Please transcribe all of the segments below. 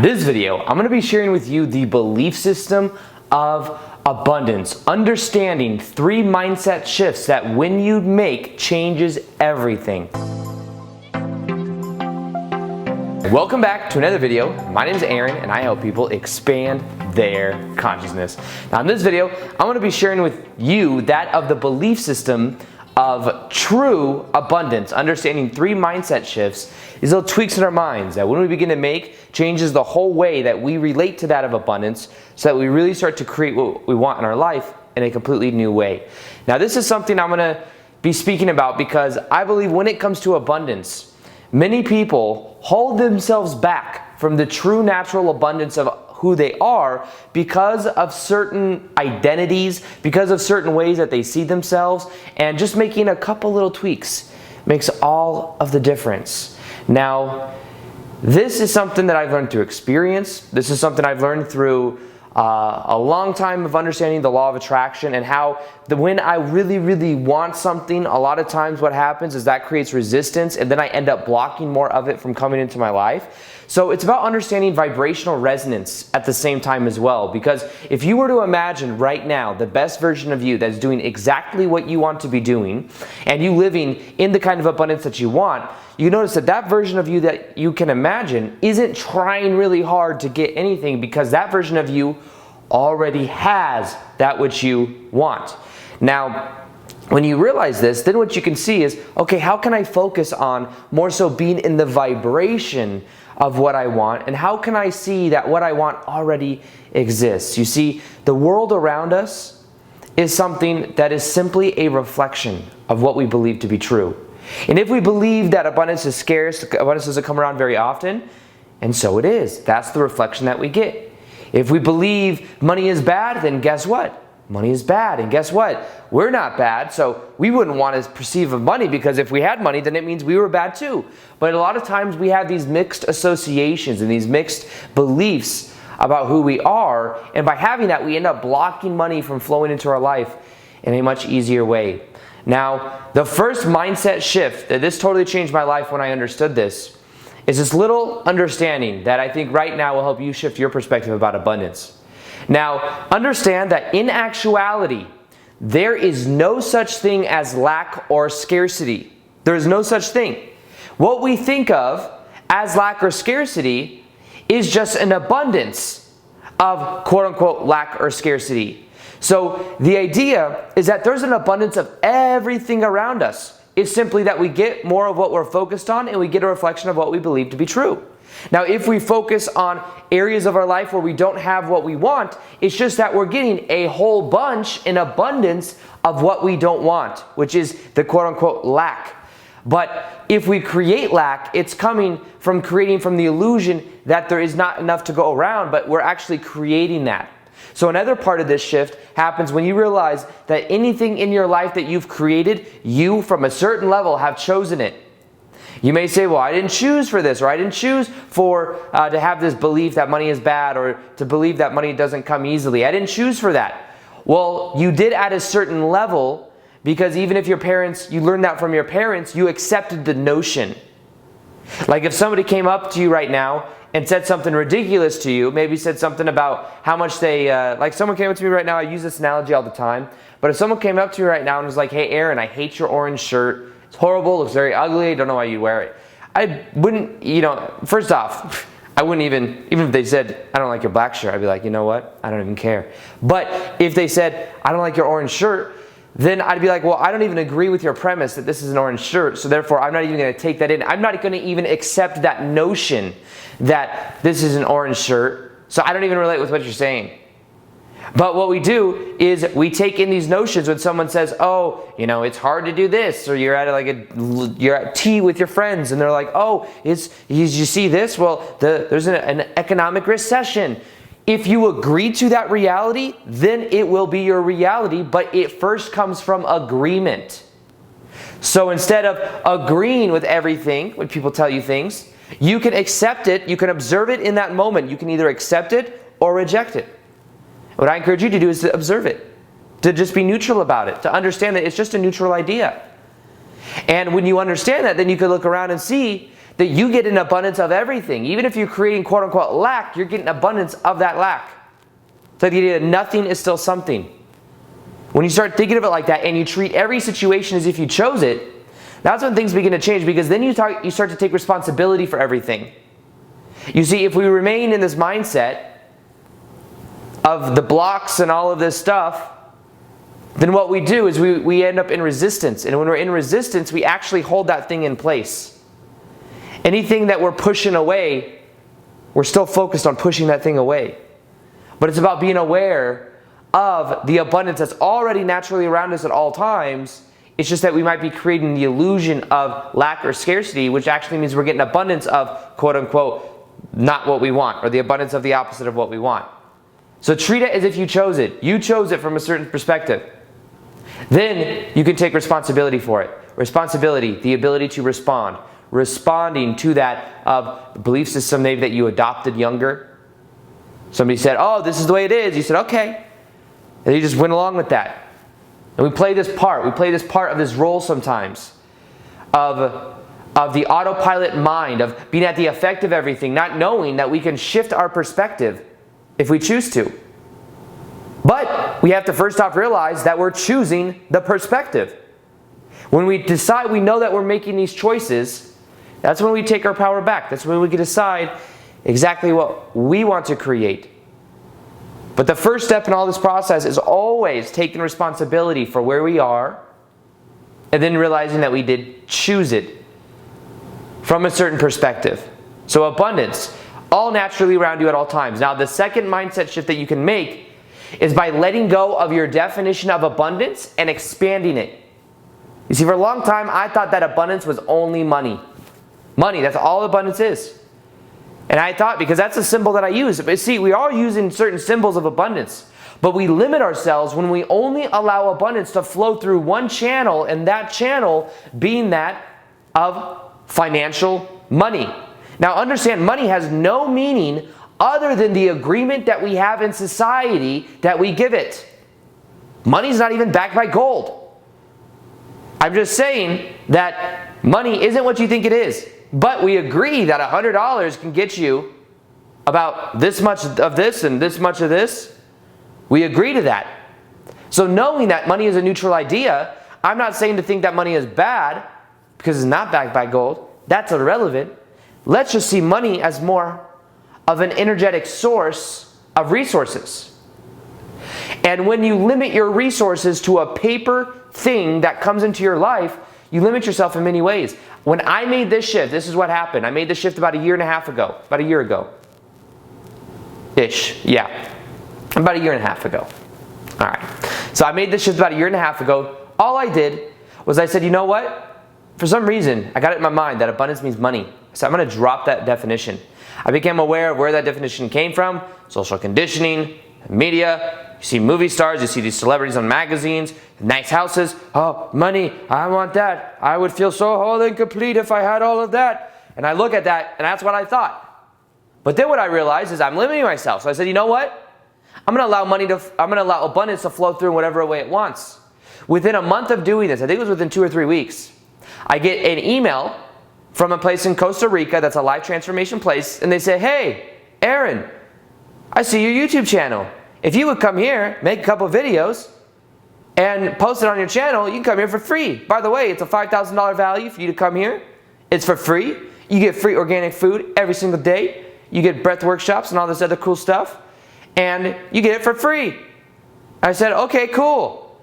This video, I'm going to be sharing with you the belief system of abundance, understanding 3 mindset shifts that when you make changes everything. Welcome back to another video. My name is Aaron and I help people expand their consciousness. Now in this video, I'm going to be sharing with you that of the belief system of true abundance, understanding 3 mindset shifts, these little tweaks in our minds that when we begin to make changes the whole way that we relate to that of abundance, so that we really start to create what we want in our life in a completely new way. Now this is something I'm going to be speaking about because I believe when it comes to abundance, many people hold themselves back from the true natural abundance of who they are because of certain identities, because of certain ways that they see themselves, and just making a couple little tweaks makes all of the difference. Now, this is something that I've learned through experience. This is something I've learned through a long time of understanding the law of attraction, and how when I really want something, a lot of times what happens is that creates resistance, and then I end up blocking more of it from coming into my life. So it's about understanding vibrational resonance at the same time as well, because if you were to imagine right now the best version of you that's doing exactly what you want to be doing, and you living in the kind of abundance that you want, you notice that that version of you that you can imagine isn't trying really hard to get anything, because that version of you already has that which you want. Now, when you realize this, then what you can see is, okay, how can I focus on more so being in the vibration of what I want, and how can I see that what I want already exists? You see, the world around us is something that is simply a reflection of what we believe to be true. And if we believe that abundance is scarce, abundance doesn't come around very often, and so it is. That's the reflection that we get. If we believe money is bad, then guess what? Money is bad, and guess what? We're not bad, so we wouldn't want to perceive of money, because if we had money, then it means we were bad too. But a lot of times we have these mixed associations and these mixed beliefs about who we are, and by having that, we end up blocking money from flowing into our life in a much easier way. Now, the first mindset shift that this totally changed my life when I understood this is this little understanding that I think right now will help you shift your perspective about abundance. Now, understand that in actuality, there is no such thing as lack or scarcity. There is no such thing. What we think of as lack or scarcity is just an abundance of quote-unquote lack or scarcity. So the idea is that there's an abundance of everything around us. It's simply that we get more of what we're focused on, and we get a reflection of what we believe to be true. Now, if we focus on areas of our life where we don't have what we want, it's just that we're getting a whole bunch in abundance of what we don't want, which is the quote-unquote lack. But if we create lack, it's coming from creating from the illusion that there is not enough to go around, but we're actually creating that. So another part of this shift happens when you realize that anything in your life that you've created, you from a certain level have chosen it. You may say, well, I didn't choose for this, or I didn't choose for to have this belief that money is bad, or to believe that money doesn't come easily. I didn't choose for that. Well, you did at a certain level, because even if your parents, you learned that from your parents, you accepted the notion. Like if somebody came up to you right now and said something ridiculous to you, maybe said something about how much they, like someone came up to me right now, I use this analogy all the time, but if someone came up to me right now and was like, hey Aaron, I hate your orange shirt, it's horrible, looks very ugly, I don't know why you wear it. I wouldn't, first off, I wouldn't even if they said, I don't like your black shirt, I'd be like, you know what, I don't even care. But if they said, I don't like your orange shirt, then I'd be like, well, I don't even agree with your premise that this is an orange shirt, so therefore I'm not even going to take that in. I'm not going to even accept that notion that this is an orange shirt, so I don't even relate with what you're saying. But what we do is we take in these notions when someone says, oh, it's hard to do this, or you're at you're at tea with your friends and they're like, oh, you see this? Well, there's an economic recession. If you agree to that reality, then it will be your reality, but it first comes from agreement. So instead of agreeing with everything when people tell you things, you can accept it, you can observe it in that moment. You can either accept it or reject it. What I encourage you to do is to observe it, to just be neutral about it, to understand that it's just a neutral idea. And when you understand that, then you can look around and see that you get an abundance of everything. Even if you're creating quote unquote lack, you're getting abundance of that lack. So the idea that nothing is still something. When you start thinking of it like that and you treat every situation as if you chose it, that's when things begin to change, because then you start to take responsibility for everything. You see, if we remain in this mindset of the blocks and all of this stuff, then what we do is we end up in resistance. And when we're in resistance, we actually hold that thing in place. Anything that we're pushing away, we're still focused on pushing that thing away. But it's about being aware of the abundance that's already naturally around us at all times. It's just that we might be creating the illusion of lack or scarcity, which actually means we're getting abundance of quote unquote not what we want, or the abundance of the opposite of what we want. So treat it as if you chose it. You chose it from a certain perspective. Then you can take responsibility for it. Responsibility, the ability to respond. Responding to that belief system maybe that you adopted younger. Somebody said, oh, this is the way it is. You said, okay. And you just went along with that. And we play this part. We play this part of this role sometimes of the autopilot mind, of being at the effect of everything, not knowing that we can shift our perspective if we choose to. But we have to first off realize that we're choosing the perspective. When we decide, we know that we're making these choices, that's when we take our power back. That's when we can decide exactly what we want to create. But the first step in all this process is always taking responsibility for where we are, and then realizing that we did choose it from a certain perspective. So abundance, all naturally around you at all times. Now the second mindset shift that you can make is by letting go of your definition of abundance and expanding it. You see, for a long time, I thought that abundance was only money. Money, that's all abundance is. And I thought, because that's a symbol that I use. But see, we are using certain symbols of abundance. But we limit ourselves when we only allow abundance to flow through one channel, and that channel being that of financial money. Now understand, money has no meaning other than the agreement that we have in society that we give it. Money's not even backed by gold. I'm just saying that money isn't what you think it is. But we agree that $100 can get you about this much of this and this much of this. We agree to that. So knowing that money is a neutral idea, I'm not saying to think that money is bad because it's not backed by gold. That's irrelevant. Let's just see money as more of an energetic source of resources. And when you limit your resources to a paper thing that comes into your life, you limit yourself in many ways. When I made this shift, this is what happened. I made this shift about a year and a half ago. About a year ago. Ish, yeah. About a year and a half ago. All right. So I made this shift about a year and a half ago. All I did was I said, you know what? For some reason, I got it in my mind that abundance means money. So I'm going to drop that definition. I became aware of where that definition came from. Social conditioning, media. You see movie stars, you see these celebrities on magazines, nice houses. Oh, money, I want that. I would feel so whole and complete if I had all of that. And I look at that, and that's what I thought. But then what I realized is I'm limiting myself. So I said, you know what? I'm going to allow abundance to flow through in whatever way it wants. Within a month of doing this, I think it was within 2 or 3 weeks, I get an email from a place in Costa Rica that's a life transformation place, and they say, hey, Aaron, I see your YouTube channel. If you would come here, make a couple videos, and post it on your channel, you can come here for free. By the way, it's a $5,000 value for you to come here. It's for free. You get free organic food every single day. You get breath workshops and all this other cool stuff. And you get it for free. I said, okay, cool.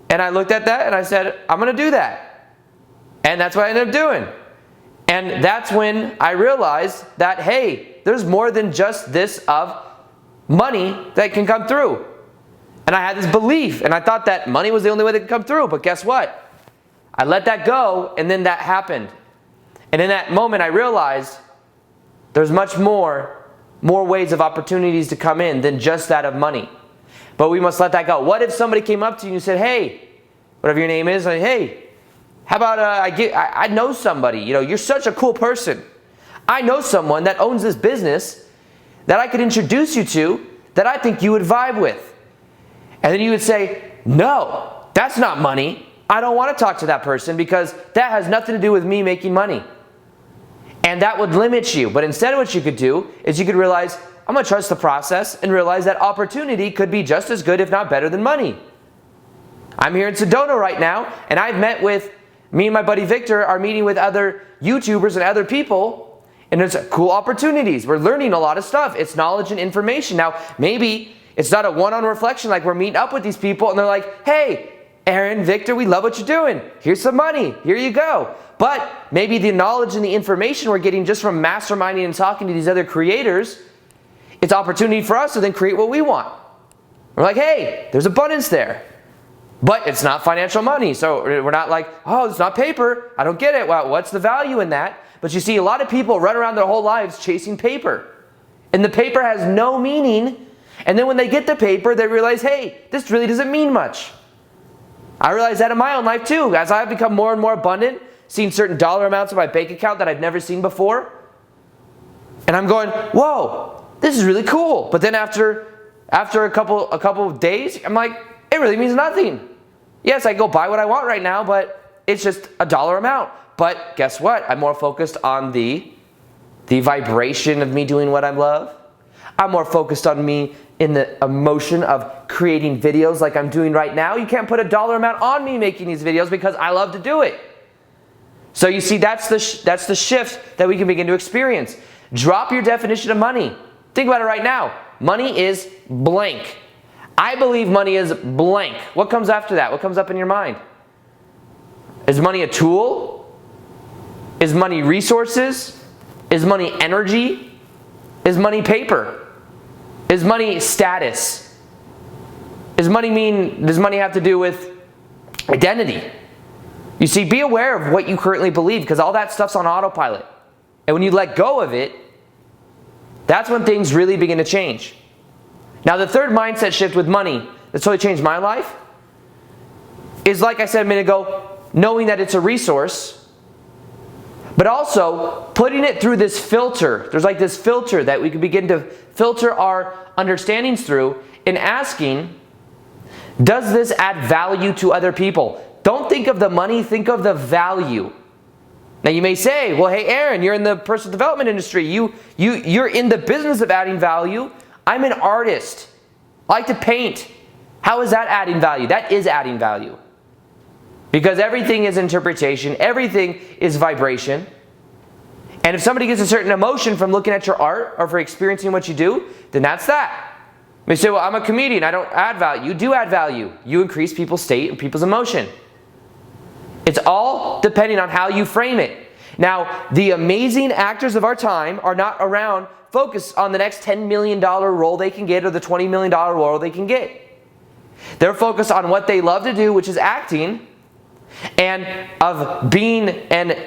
And I looked at that and I said, I'm going to do that. And that's what I ended up doing. And that's when I realized that, hey, there's more than just this of money that can come through. And I had this belief, and I thought that money was the only way that could come through. But guess what? I let that go, and then that happened. And in that moment, I realized there's much more ways of opportunities to come in than just that of money. But we must let that go. What if somebody came up to you and said, hey, whatever your name is, like, hey, how about I know somebody, you're such a cool person. I know someone that owns this business that I could introduce you to that I think you would vibe with. And then you would say, no, that's not money. I don't want to talk to that person because that has nothing to do with me making money. And that would limit you. But instead what you could do is you could realize, I'm going to trust the process and realize that opportunity could be just as good, if not better, than money. I'm here in Sedona right now, and I've met with, me and my buddy Victor are meeting with other YouTubers and other people, and there's cool opportunities. We're learning a lot of stuff. It's knowledge and information. Now, maybe it's not a one-on reflection, like we're meeting up with these people and they're like, hey, Aaron, Victor, we love what you're doing. Here's some money. Here you go. But maybe the knowledge and the information we're getting just from masterminding and talking to these other creators, it's opportunity for us to then create what we want. We're like, hey, there's abundance there. But it's not financial money. So we're not like, oh, it's not paper. I don't get it. Well, what's the value in that? But you see, a lot of people run around their whole lives chasing paper. And the paper has no meaning. And then when they get the paper, they realize, hey, this really doesn't mean much. I realize that in my own life too. As I've become more and more abundant, seeing certain dollar amounts in my bank account that I've never seen before. And I'm going, whoa, this is really cool. But then after a couple of days, I'm like, it really means nothing. Yes, I go buy what I want right now, but it's just a dollar amount. But guess what? I'm more focused on the vibration of me doing what I love. I'm more focused on me in the emotion of creating videos like I'm doing right now. You can't put a dollar amount on me making these videos because I love to do it. So you see, that's the shift that we can begin to experience. Drop your definition of money. Think about it right now. Money is blank. I believe money is blank. What comes after that? What comes up in your mind? Is money a tool? Is money resources? Is money energy? Is money paper? Is money status? Does money have to do with identity? You see, be aware of what you currently believe, because all that stuff's on autopilot. And when you let go of it, that's when things really begin to change. Now, the third mindset shift with money that's totally changed my life is, like I said a minute ago, knowing that it's a resource, but also putting it through this filter. There's like this filter that we can begin to filter our understandings through and asking, does this add value to other people? Don't think of the money, think of the value. Now you may say, well, hey Aaron, you're in the personal development industry. You're in the business of adding value. I'm an artist. I like to paint. How is that adding value? That is adding value. Because everything is interpretation. Everything is vibration. And if somebody gets a certain emotion from looking at your art or for experiencing what you do, then that's that. They say, well, I'm a comedian. I don't add value. You do add value. You increase people's state and people's emotion. It's all depending on how you frame it. Now, the amazing actors of our time are not around focused on the next $10 million role they can get or the $20 million role they can get. They're focused on what they love to do, which is acting, and of being and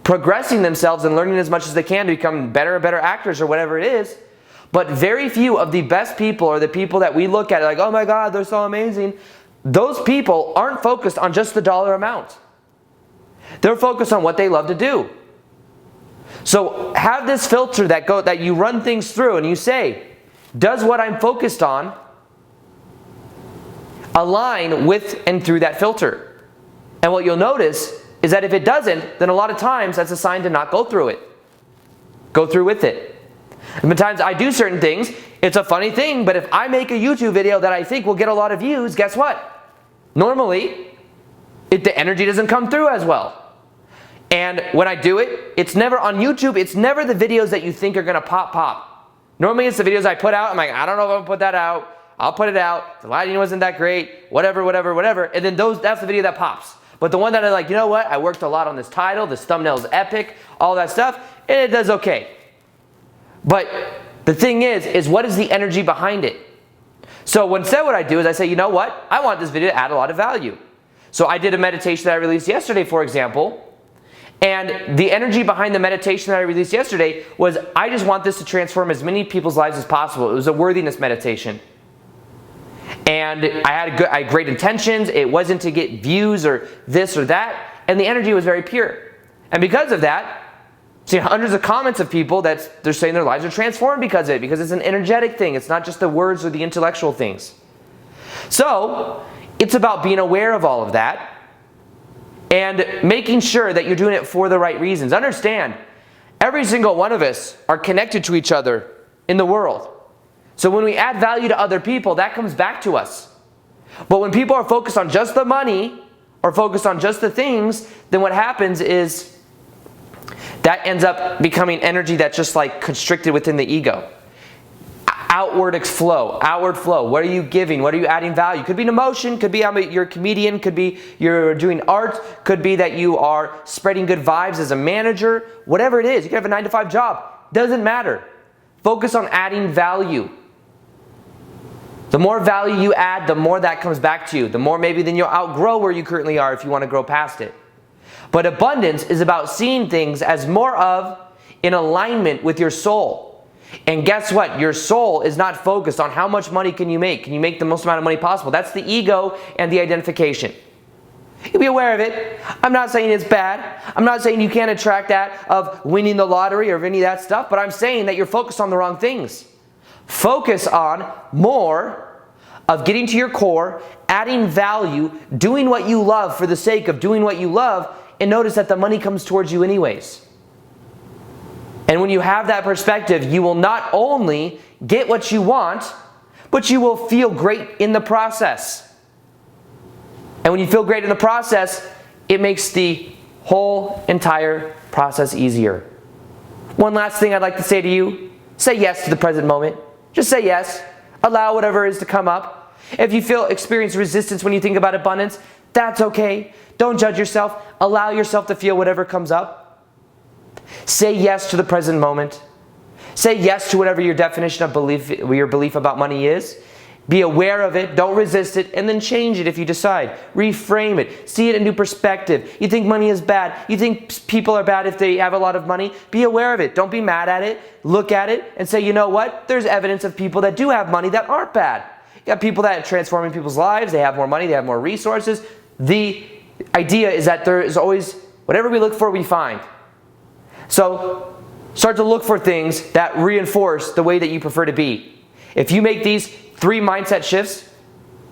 progressing themselves and learning as much as they can to become better and better actors or whatever it is. But very few of the best people or the people that we look at like, oh my God, they're so amazing. Those people aren't focused on just the dollar amount. They're focused on what they love to do. So have this filter that you run things through and you say, does what I'm focused on align with and through that filter? And what you'll notice is that if it doesn't, then a lot of times that's a sign to not go through it. Go through with it. And the times I do certain things, it's a funny thing, but if I make a YouTube video that I think will get a lot of views, guess what? Normally, the energy doesn't come through as well. And when I do it, it's never on YouTube, it's never the videos that you think are going to pop. Normally it's the videos I put out, I'm like, I don't know if I'm going to put that out. I'll put it out. The lighting wasn't that great, whatever. And then that's the video that pops. But the one that I'm like, you know what? I worked a lot on this title, this thumbnail is epic, all that stuff, and it does okay. But the thing is what is the energy behind it? So instead what I do is I say, you know what? I want this video to add a lot of value. So I did a meditation that I released yesterday, for example, and the energy behind the meditation that I released yesterday was, I just want this to transform as many people's lives as possible. It was a worthiness meditation. And I had great intentions. It wasn't to get views or this or that. And the energy was very pure. And because of that, see hundreds of comments of people that they're saying their lives are transformed because of it. Because it's an energetic thing. It's not just the words or the intellectual things. So it's about being aware of all of that and making sure that you're doing it for the right reasons. Understand, Every single one of us are connected to each other in the world. So when we add value to other people, that comes back to us. But when people are focused on just the money or focused on just the things, then what happens is that ends up becoming energy that's just like constricted within the ego. Outward flow. What are you giving? What are you adding value? Could be an emotion, could be you're a comedian, could be you're doing art, could be that you are spreading good vibes as a manager. Whatever it is, you could have a 9-to-5 job. Doesn't matter. Focus on adding value. The more value you add, the more that comes back to you. The more maybe then you'll outgrow where you currently are if you want to grow past it. But abundance is about seeing things as more of in alignment with your soul. And guess what? Your soul is not focused on how much money can you make. Can you make the most amount of money possible? That's the ego and the identification. You be aware of it. I'm not saying it's bad. I'm not saying you can't attract that of winning the lottery or any of that stuff, but I'm saying that you're focused on the wrong things. Focus on more of getting to your core, adding value, doing what you love for the sake of doing what you love, and notice that the money comes towards you anyways. And when you have that perspective, you will not only get what you want, but you will feel great in the process. And when you feel great in the process, it makes the whole entire process easier. One last thing I'd like to say to you, say yes to the present moment. Just say yes. Allow whatever is to come up. If you experience resistance when you think about abundance, that's okay. Don't judge yourself. Allow yourself to feel whatever comes up. Say yes to the present moment. Say yes to whatever your definition of your belief about money is. Be aware of it, don't resist it, and then change it if you decide. Reframe it. See it in a new perspective. You think money is bad. You think people are bad if they have a lot of money. Be aware of it. Don't be mad at it. Look at it and say, you know what? There's evidence of people that do have money that aren't bad. You got people that are transforming people's lives. They have more money. They have more resources. The idea is that there is always, whatever we look for, we find. So start to look for things that reinforce the way that you prefer to be. If you make these 3 mindset shifts,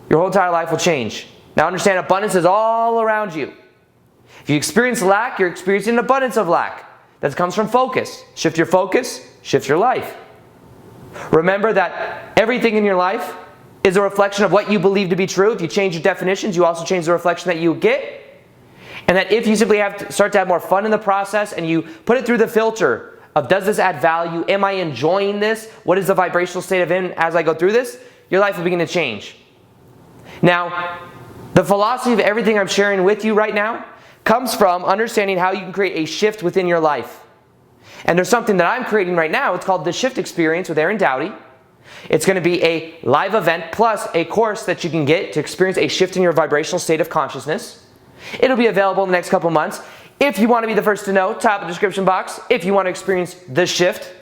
your whole entire life will change. Now understand, abundance is all around you. If you experience lack, you're experiencing an abundance of lack. That comes from focus. Shift your focus, shift your life. Remember that everything in your life is a reflection of what you believe to be true. If you change your definitions, you also change the reflection that you get. And that if you simply start to have more fun in the process and you put it through the filter of, does this add value? Am I enjoying this? What is the vibrational state of it as I go through this? Your life will begin to change. Now, the philosophy of everything I'm sharing with you right now comes from understanding how you can create a shift within your life. And there's something that I'm creating right now. It's called the Shift Experience with Aaron Doughty. It's going to be a live event plus a course that you can get to experience a shift in your vibrational state of consciousness. It'll be available in the next couple months. If you want to be the first to know, top of the description box. If you want to experience the shift,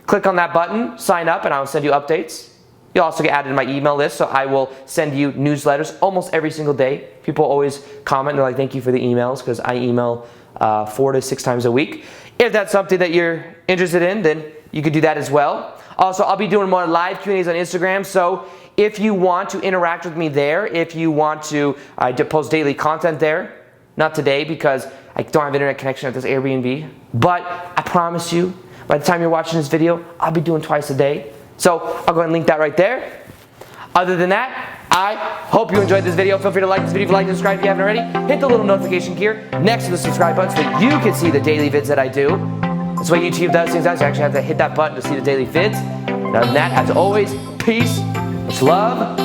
click on that button, sign up, and I will send you updates. You'll also get added to my email list, so I will send you newsletters almost every single day. People always comment, they're like, thank you for the emails, because I email 4 to 6 times a week. If that's something that you're interested in, then you could do that as well. Also, I'll be doing more live Q&As on Instagram, so if you want to interact with me there, if you want to, I post daily content there. Not today because I don't have internet connection at this Airbnb, but I promise you, by the time you're watching this video, I'll be doing twice a day. So I'll go ahead and link that right there. Other than that, I hope you enjoyed this video. Feel free to like this video if you like and subscribe if you haven't already. Hit the little notification here next to the subscribe button so that you can see the daily vids that I do. That's why YouTube does things. You actually have to hit that button to see the daily vids. And other than that, as always, peace, much love,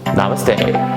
namaste.